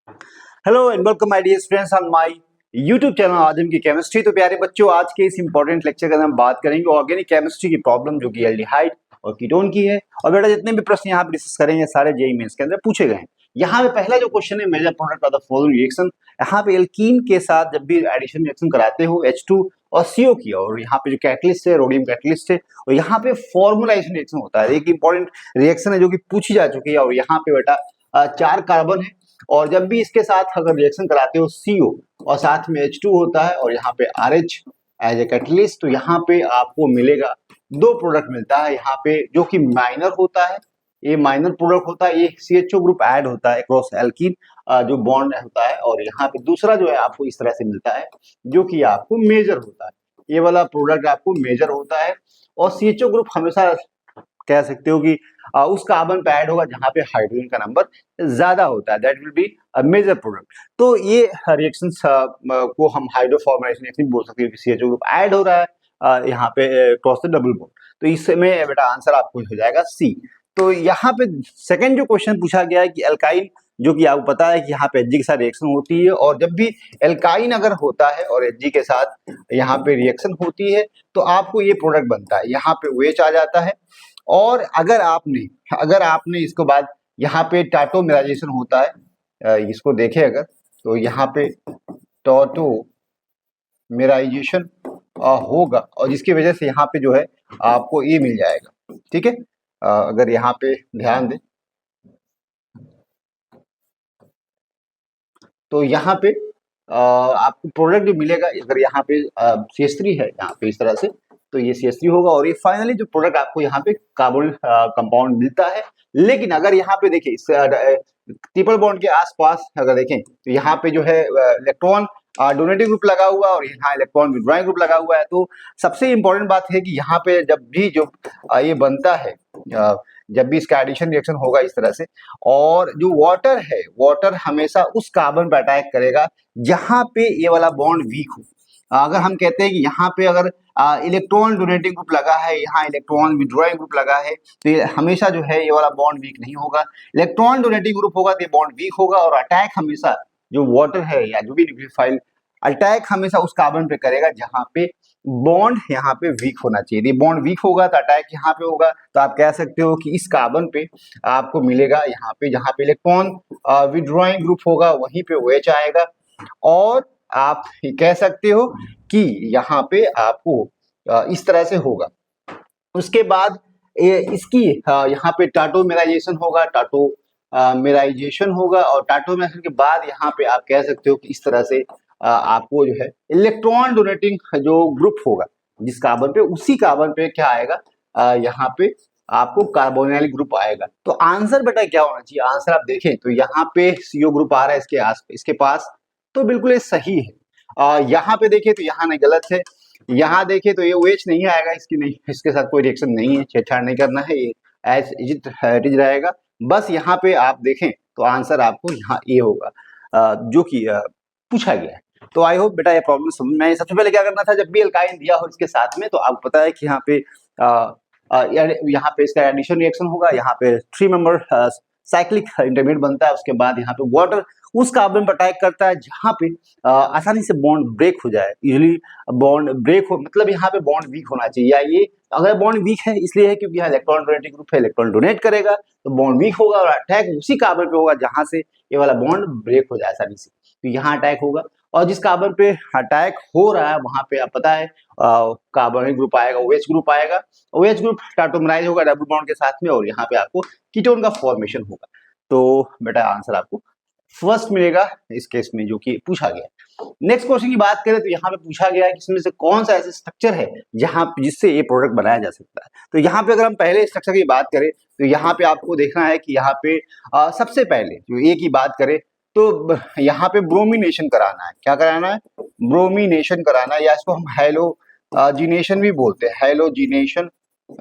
Hello and welcome my dear students on my YouTube channel Azam की chemistry. तो प्यारे बच्चों, आज के इस इंपॉर्टेंट लेक्चर के अंदर हम बात करेंगे ऑर्गेनिक केमिस्ट्री की प्रॉब्लम जो कि एल्डिहाइड और कीटोन की है। और बेटा जितने भी प्रश्न यहाँ पे डिस्कस करेंगे सारे जेईई मेंस के अंदर पूछे गए हैं। यहाँ पे पहला जो क्वेश्चन है, major product of the following reaction. यहाँ पे एल्कीन के साथ जब भी एडिशन रिएक्शन कराते हो H2 और CO की, और यहाँ पे जो कैटलिस्ट है रोडियम कैटलिस्ट है, और यहाँ पे फॉर्मुलाइजेशन रिएक्शन होता है। एक इंपॉर्टेंट रिएक्शन है जो कि पूछी जा चुकी है। और यहाँ पे बेटा 4 कार्बन है, और जब भी इसके साथ अगर रिएक्शन कराते हो CO और साथ में H2 होता है और यहाँ पे RH एज ए कैटलिस्ट, तो यहाँ पे आपको मिलेगा 2 प्रोडक्ट मिलता है यहाँ पे, जो कि माइनर होता है। ये माइनर प्रोडक्ट होता है, ये CHO ग्रुप ऐड होता है क्रॉस एल्कीन जो बॉन्ड होता है, और यहाँ पे दूसरा जो है आपको इस तरह से मिलता है जो कि आपको मेजर होता है। ये वाला प्रोडक्ट आपको मेजर होता है, और CHO ग्रुप हमेशा कह सकते हो कि उस कार्बन पे ऐड होगा जहां पे हाइड्रोजन का नंबर ज्यादा होता है, that will be major product. तो ये रिएक्शंस को हम हाइड्रोफॉर्मेशन रिएक्शन बोल सकते हैं कि CHO ग्रुप ऐड हो रहा है यहाँ पे क्रॉस द डबल बॉन्ड। तो इसमें बेटा आंसर आपको हो जाएगा C। तो यहाँ पे सेकंड जो क्वेश्चन पूछा गया है कि एल्काइन, जो कि आपको पता है कि यहाँ पे Hg के साथ रिएक्शन होती है, और जब भी एल्काइन अगर होता है और Hg के साथ यहाँ पे रिएक्शन होती है तो आपको ये प्रोडक्ट बनता है, यहाँ पे OH आ जाता है। और अगर आपने इसको बाद यहाँ पे टाटोमेराइजेशन होता है, इसको देखें अगर, तो यहाँ पे टाटोमेराइजेशन होगा, और जिसकी वजह से यहाँ पे जो है आपको ये मिल जाएगा। ठीक है, अगर यहाँ पे ध्यान दें तो यहाँ पे आपको प्रोडक्ट जो मिलेगा, अगर यहाँ पे CH3 है यहाँ पे इस तरह से, तो ये CH3 होगा, और ये फाइनली जो प्रोडक्ट आपको यहाँ पे कार्बन कंपाउंड मिलता है। लेकिन अगर यहाँ पे देखें इस ट्रिपल बॉन्ड के आसपास अगर देखें तो यहाँ पे जो है इलेक्ट्रॉन डोनेटिंग ग्रुप लगा हुआ है और यहाँ इलेक्ट्रॉन विड्रॉइंग ग्रुप लगा हुआ है। तो सबसे इंपॉर्टेंट बात है कि यहाँ पे जब भी जो ये बनता है, जब भी इसका एडिशन रिएक्शन होगा इस तरह से, और जो वाटर है, वाटर हमेशा उस कार्बन पर अटैक करेगा जहां पे ये वाला बॉन्ड वीक हो। अगर हम कहते हैं कि यहाँ पे अगर इलेक्ट्रॉन डोनेटिंग ग्रुप लगा है, यहाँ इलेक्ट्रॉन विड्रॉइंग ग्रुप लगा है, तो ये हमेशा जो है ये वाला बॉन्ड वीक नहीं होगा। इलेक्ट्रॉन डोनेटिंग ग्रुप होगा तो ये बॉन्ड वीक होगा, और अटैक हमेशा जो वाटर है या जो भी न्यूक्लियोफाइल अटैक हमेशा उस कार्बन पे करेगा जहां पे बॉन्ड यहाँ पे वीक होना चाहिए। यदि बॉन्ड वीक होगा तो अटैक यहाँ पे होगा, तो आप कह सकते हो कि इस कार्बन पे आपको मिलेगा यहाँ पे, जहाँ पे इलेक्ट्रॉन विड्रॉइंग ग्रुप होगा वहीं पे OH आएगा। और आप कह सकते हो कि यहाँ पे आपको इस तरह से होगा। उसके बाद इसकी यहाँ पे टाटोमेराइजेशन होगा, टाटोमेराइजेशन होगा, और टाटोमेराइजेशन के बाद यहाँ पे आप कह सकते हो कि इस तरह से आपको जो है इलेक्ट्रॉन डोनेटिंग जो ग्रुप होगा जिस कार्बन पे, उसी कार्बन पे क्या आएगा, यहाँ पे आपको कार्बोनिल ग्रुप आएगा। तो आंसर बेटा क्या होना चाहिए, आंसर आप देखें तो यहाँ पे CO ग्रुप आ रहा है इसके पास, तो बिल्कुल ये सही है। यहाँ पे देखें तो यहाँ नहीं, गलत है। यहाँ देखें तो ये OH नहीं आएगा, इसकी नहीं, इसके साथ कोई रिएक्शन नहीं है, छेड़छाड़ नहीं करना है, ये एज इट इज रहेगा। बस यहाँ पे आप देखें तो आंसर आपको यहाँ ए होगा, जो कि पूछा गया है। तो आई होप बेटा ये प्रॉब्लम समझ में आई। सबसे पहले क्या करना था, जब भी एल्काइन दिया हो इसके साथ में, तो आपको पता है कि यहाँ पे इसका एडिशन रिएक्शन होगा, यहाँ पे 3 मेंबर साइक्लिक इंटरमीडिएट बनता है। उसके बाद यहाँ पे वाटर उस कार्बन पर अटैक करता है जहाँ पे आसानी से बॉन्ड ब्रेक हो जाए। यूजुअली बॉन्ड ब्रेक हो मतलब यहाँ पे बॉन्ड वीक होना चाहिए, या ये अगर बॉन्ड वीक है इसलिए है क्योंकि यहाँ इलेक्ट्रॉन डोनेटिंग ग्रुप है, इलेक्ट्रॉन डोनेट करेगा तो बॉन्ड वीक होगा, और अटैक उसी कार्बन पे होगा जहां से ये वाला बॉन्ड ब्रेक हो जाए आसानी से, तो यहाँ अटैक होगा। और जिस कार्बन पे अटैक हो रहा है वहां पे आप पता है कार्बोनिल ग्रुप आएगा, OH ग्रुप आएगा, OH ग्रुप टाटोमराइज होगा डबल बॉन्ड के साथ में, और यहाँ पे आपको कीटोन का फॉर्मेशन होगा। तो बेटा आंसर आपको फर्स्ट मिलेगा इस केस में जो कि पूछा गया। नेक्स्ट क्वेश्चन की बात करें तो यहाँ पे पूछा गया है कि इसमें से कौन सा ऐसा स्ट्रक्चर है जहां जिससे ये प्रोडक्ट बनाया जा सकता है। तो यहाँ पे अगर हम पहले स्ट्रक्चर की बात करें तो यहाँ पे आपको देखना है कि यहाँ पे सबसे पहले जो ए की बात करें तो यहाँ पे ब्रोमिनेशन कराना है। क्या कराना है, ब्रोमिनेशन कराना है, या इसको हम हैलोजिनेशन भी बोलते हैं, हैलोजिनेशन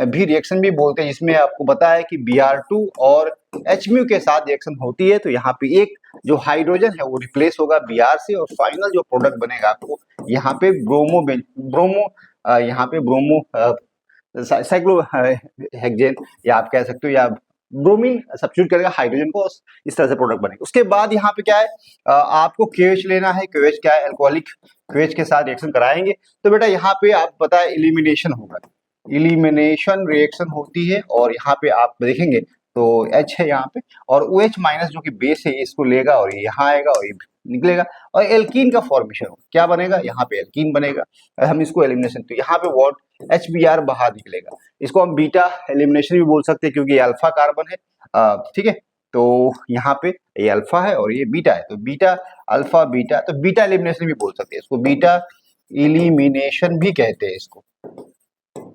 भी रिएक्शन भी बोलते हैं, जिसमें आपको पता है कि Br2 और Hμ के साथ रिएक्शन होती है। तो यहाँ पे एक जो हाइड्रोजन है वो रिप्लेस होगा Br से, और फाइनल जो प्रोडक्ट बनेगा आपको यहाँ पे ब्रोमो साइक्लोहेक्सेन, या आप कह सकते हो या ब्रोमीन सब्स्टिट्यूट करेगा हाइड्रोजन को, इस तरह से प्रोडक्ट बनेगा। उसके बाद यहाँ पे क्या है, आपको KOH लेना है। KOH क्या है, अल्कोहलिक KOH के साथ रिएक्शन कराएंगे तो बेटा यहाँ पे आप पता है एलिमिनेशन होगा, एलिमिनेशन रिएक्शन होती है और यहाँ पे आप देखेंगे तो H है यहाँ पे और OH माइनस जो कि बेस है इसको लेगा और ये यहाँ आएगा और ये निकलेगा और एल्कीन का फॉर्मेशन हो, क्या बनेगा, यहाँ पे एल्कीन बनेगा। हम इसको एलिमिनेशन, तो यहाँ पे वॉट HBr बाहर निकलेगा, इसको हम बीटा एलिमिनेशन भी बोल सकते हैं क्योंकि ये अल्फा कार्बन है, ठीक है। तो यहाँ पे ये अल्फा है और ये बीटा है, तो बीटा अल्फा बीटा, तो बीटा एलिमिनेशन भी बोल सकते हैं इसको, बीटा एलिमिनेशन भी कहते हैं इसको,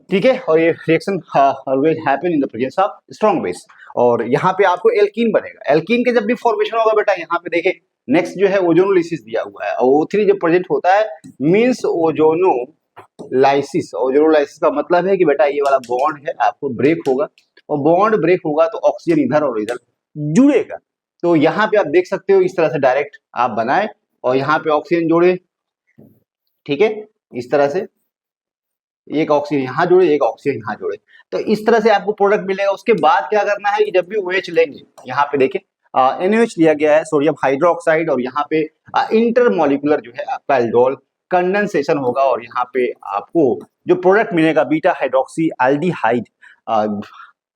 ठीक है। और ये reaction always happen in the presence of strong base और यहाँ पे आपको एल्कीन बनेगा। एल्कीन के जब भी फॉर्मेशन होगा बेटा यहाँ पे देखिए नेक्स्ट जो है ओजोनोलाइसिस दिया हुआ है और O3 जब प्रेजेंट होता है मींस ओजोनोलाइसिस। ओजोनोलाइसिस का मतलब है कि बेटा ये वाला बॉन्ड है आपको ब्रेक होगा और बॉन्ड ब्रेक होगा तो ऑक्सीजन इधर और इधर जुड़ेगा। तो यहाँ पे आप देख सकते हो इस तरह से डायरेक्ट आप बनाए और यहाँ पे ऑक्सीजन जोड़े, ठीक है, इस तरह से एक ऑक्सीजन यहाँ जोड़े एक ऑक्सीजन यहाँ जोड़े, तो इस तरह से आपको प्रोडक्ट मिलेगा। उसके बाद क्या करना है कि जब भी OH लेंगे यहाँ पे देखें NaOH लिया गया है सोडियम हाइड्रोक्साइड और यहाँ पे इंटरमोलिकुलर जो है आपका एल्डोल कंडेंसेशन होगा और यहाँ पे आपको जो प्रोडक्ट मिलेगा बीटा हाइड्रोक्सी एल्डिहाइड,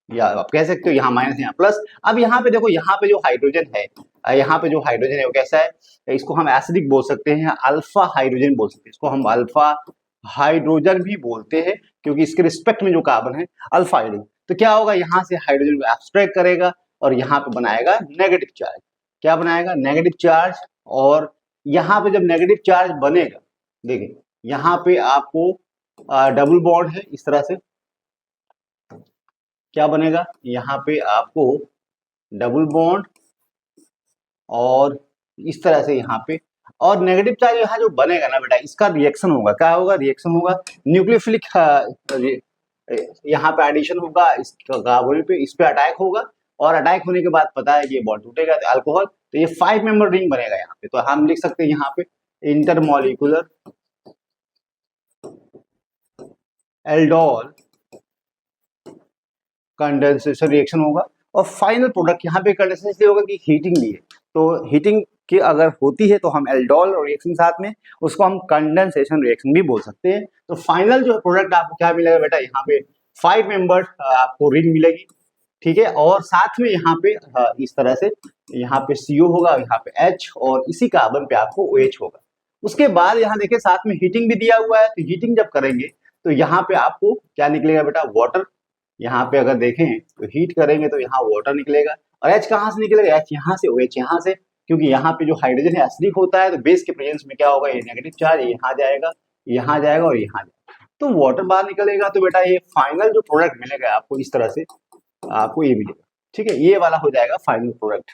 या आप कह सकते हो यहाँ माइनस यहाँ प्लस। अब यहाँ पे देखो यहाँ पे जो हाइड्रोजन है, यहाँ पे जो हाइड्रोजन है वो कैसा है, इसको हम एसिडिक बोल सकते हैं, अल्फा हाइड्रोजन बोल सकते हैं, इसको हम अल्फा हाइड्रोजन भी बोलते हैं क्योंकि इसके रिस्पेक्ट में जो कार्बन है अल्फा हाइड्रोजन। तो क्या होगा, यहाँ से हाइड्रोजन को एब्स्ट्रैक्ट करेगा और यहाँ पे बनाएगा नेगेटिव चार्ज, क्या बनाएगा, नेगेटिव चार्ज। और यहाँ पे जब नेगेटिव चार्ज बनेगा देखिए यहाँ पे आपको डबल बॉन्ड है, इस तरह से क्या बनेगा, यहाँ पे आपको डबल बॉन्ड और इस तरह से यहाँ पे, और नेगेटिव चार्ज यहाँ जो बनेगा ना बेटा इसका रिएक्शन होगा, क्या होगा, रिएक्शन होगा न्यूक्लियोफिलिक, यहाँ पे एडिशन होगा इसका कार्बोनिल पे, इस पे अटैक होगा और अटैक होने के बाद पता है कि ये बॉन्ड टूटेगा तो अल्कोहल, तो ये 5 मेंबर रिंग बनेगा यहाँ पे। तो हम लिख सकते हैं यहाँ पे इंटरमोलिकुलर एल्डोल कंडेंसेशन रिएक्शन होगा और फाइनल प्रोडक्ट यहाँ पे कंडेंसेशन इसलिए होगा कि हीटिंग भी है, तो हीटिंग की अगर होती है तो हम एल्डोल और रिएक्शन साथ में उसको हम कंडेंसेशन रिएक्शन भी बोल सकते हैं। तो फाइनल जो प्रोडक्ट आपको क्या मिलेगा बेटा, यहाँ पे 5 मेंबर्ड आपको रिंग मिलेगी, ठीक है, और साथ में यहाँ पे इस तरह से यहाँ पे CO होगा, यहाँ पे H और इसी कार्बन पे आपको OH होगा। उसके बाद यहाँ देखिए साथ में हीटिंग भी दिया हुआ है, तो हीटिंग जब करेंगे तो यहाँ पे आपको क्या निकलेगा बेटा, वाटर। यहाँ पे अगर देखें तो हीट करेंगे तो यहाँ वाटर निकलेगा और H कहाँ से निकलेगा, H यहाँ से, OH यहाँ से, क्योंकि यहाँ पे जो हाइड्रोजन है एसिडिक होता है तो बेस के प्रेजेंस में क्या होगा, ये नेगेटिव चार्ज यहाँ जाएगा, यहाँ जाएगा और यहाँ जाएगा, तो वाटर बाहर निकलेगा। तो बेटा ये फाइनल जो प्रोडक्ट मिलेगा आपको इस तरह से आपको ये मिलेगा, ठीक है, ये वाला हो जाएगा फाइनल प्रोडक्ट।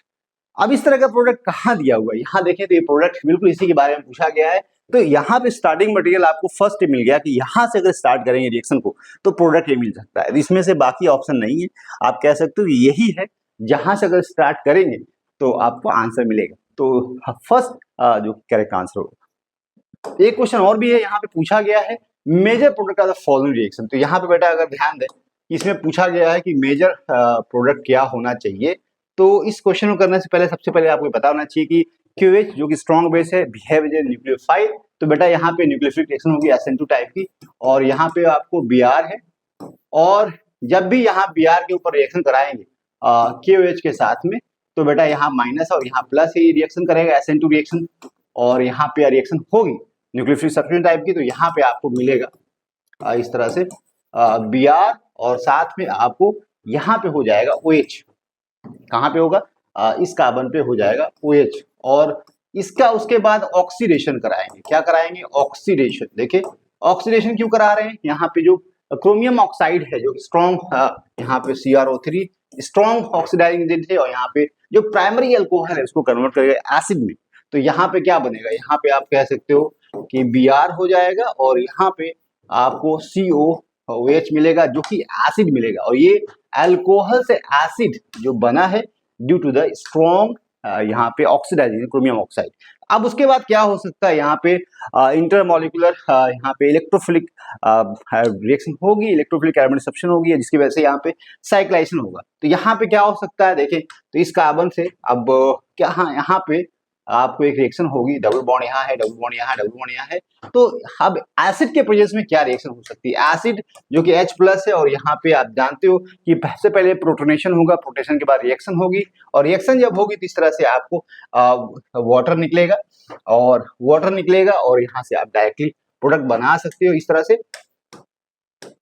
अब इस तरह का प्रोडक्ट कहाँ दिया हुआ है, यहाँ देखें तो ये प्रोडक्ट बिल्कुल इसी के बारे में पूछा गया है। तो यहाँ पे स्टार्टिंग मटेरियल आपको फर्स्ट मिल गया कि यहाँ से अगर स्टार्ट करेंगे रिएक्शन को तो प्रोडक्ट ये मिल सकता है, इसमें से बाकी ऑप्शन नहीं है, आप कह सकते हो यही है जहां से अगर स्टार्ट करेंगे तो आपको आंसर मिलेगा। तो फर्स्ट जो करेक्ट आंसर होगा। एक क्वेश्चन और भी है, यहाँ पे पूछा गया है major product of the following reaction. तो यहाँ पे बेटा अगर ध्यान दें इसमें पूछा गया है कि मेजर प्रोडक्ट क्या होना चाहिए, तो इस क्वेश्चन को करने से पहले सबसे पहले आपको पता होना चाहिए कि QH जो कि स्ट्रॉन्ग बेस है बिहेव एज ए न्यूक्लियोफाइल, तो बेटा यहाँ पे न्यूक्लियोफिलिक रिएक्शन होगी SN2 टाइप की और यहाँ पे आपको Br है और जब भी यहाँ Br के ऊपर रिएक्शन कराएंगे KOH के साथ में तो बेटा यहाँ माइनस और यहाँ प्लस ही रिएक्शन करेगा SN2 रिएक्शन और यहाँ पे रिएक्शन होगी न्यूक्लियोफिलिक सब्स्टिट्यूएंट टाइप की, तो यहाँ पे आपको मिलेगा इस तरह से Br और साथ में आपको यहाँ पे हो जाएगा OH, कहाँ पे होगा, इस कार्बन पे हो जाएगा OH और इसका उसके बाद ऑक्सीडेशन कराएंगे, क्या कराएंगे, ऑक्सीडेशन। देखिए ऑक्सीडेशन क्यों करा रहे हैं, यहाँ पे जो क्रोमियम ऑक्साइड है जो स्ट्रॉन्ग, यहाँ पे CrO3 स्ट्रॉन्ग ऑक्सीडाइजिंग एजेंट है और यहाँ पे जो प्राइमरी अल्कोहल है उसको कन्वर्ट करेगा एसिड में, तो यहाँ पे क्या बनेगा, यहाँ पे आप कह सकते हो कि Br हो जाएगा और यहाँ पे आपको COOH मिलेगा जो कि एसिड मिलेगा और ये अल्कोहल से एसिड जो बना है ड्यू टू द स्ट्रॉन्ग यहाँ पे ऑक्सीडाइजेशन क्रोमियम ऑक्साइड। अब उसके बाद क्या हो सकता है, यहाँ पे इंटरमॉलिक्यूलर यहाँ पे इलेक्ट्रोफिलिक रिएक्शन होगी, इलेक्ट्रोफिलिक कार्बन रिसेप्शन होगी, जिसकी वजह से यहाँ पे साइक्लाइजेशन होगा। तो यहाँ पे क्या हो सकता है, देखें तो इस कार्बन से अब क्या, हाँ यहाँ पे आपको एक रिएक्शन होगी, डबल बॉन्ड यहाँ है, डबल बॉन्ड यहाँ है, डबल बॉन्ड यहाँ है। तो अब एसिड के प्रेजेंस में क्या रिएक्शन हो सकती है, एसिड जो कि H+ है, और यहाँ पे आप जानते हो कि सबसे पहले प्रोटोनेशन होगा, प्रोटोनेशन के बाद रिएक्शन होगी, और रिएक्शन जब होगी तो इस तरह से आपको वाटर निकलेगा, और वाटर निकलेगा और यहाँ से आप डायरेक्टली प्रोडक्ट बना सकते हो। इस तरह से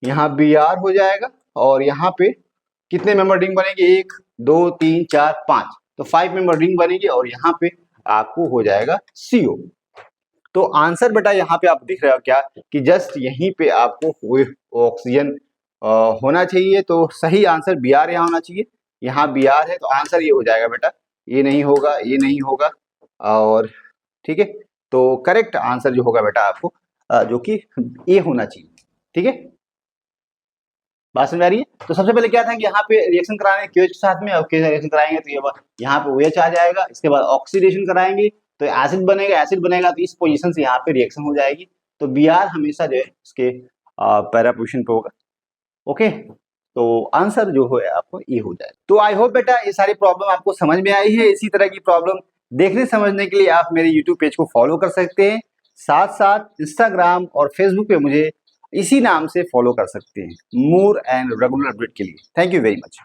यहाँ Br हो जाएगा, और यहाँ पे कितने मेंबर रिंग बनेगी, 1 2 3 4 5, तो 5 मेंबर रिंग बनेगी, और यहाँ पे आपको हो जाएगा CO। तो आंसर बेटा यहाँ पे आप दिख रहे हो क्या कि जस्ट यहीं पे आपको ऑक्सीजन होना चाहिए, तो सही आंसर Br यहाँ होना चाहिए। यहाँ Br है तो आंसर ये हो जाएगा बेटा, ये नहीं होगा, ये नहीं होगा, और ठीक है, तो करेक्ट आंसर जो होगा बेटा आपको जो कि ए होना चाहिए। ठीक है, बात समझ आ रही है। तो सबसे पहले क्या था कि यहाँ पे रिएक्शन कराने क्यूएच के साथ में, अब रिएक्शन कराएंगे तो ये यहाँ पे OH आ जाएगा, इसके बाद ऑक्सीडेशन कराएंगे तो एसिड बनेगा, एसिड बनेगा तो इस पोजीशन से यहाँ पे रिएक्शन हो जाएगी। तो Br हमेशा जो है इसके पैरा पोजीशन पे होगा। ओके, तो आंसर जो है आपको ये हो जाएगा। तो आई होप बेटा ये सारी प्रॉब्लम आपको समझ में आई है। इसी तरह की प्रॉब्लम देखने समझने के लिए आप मेरे यूट्यूब पेज को फॉलो कर सकते हैं, साथ साथ इंस्टाग्राम और फेसबुक पे मुझे इसी नाम से फॉलो कर सकते हैं, मोर एंड रेगुलर अपडेट के लिए। Thank you very much.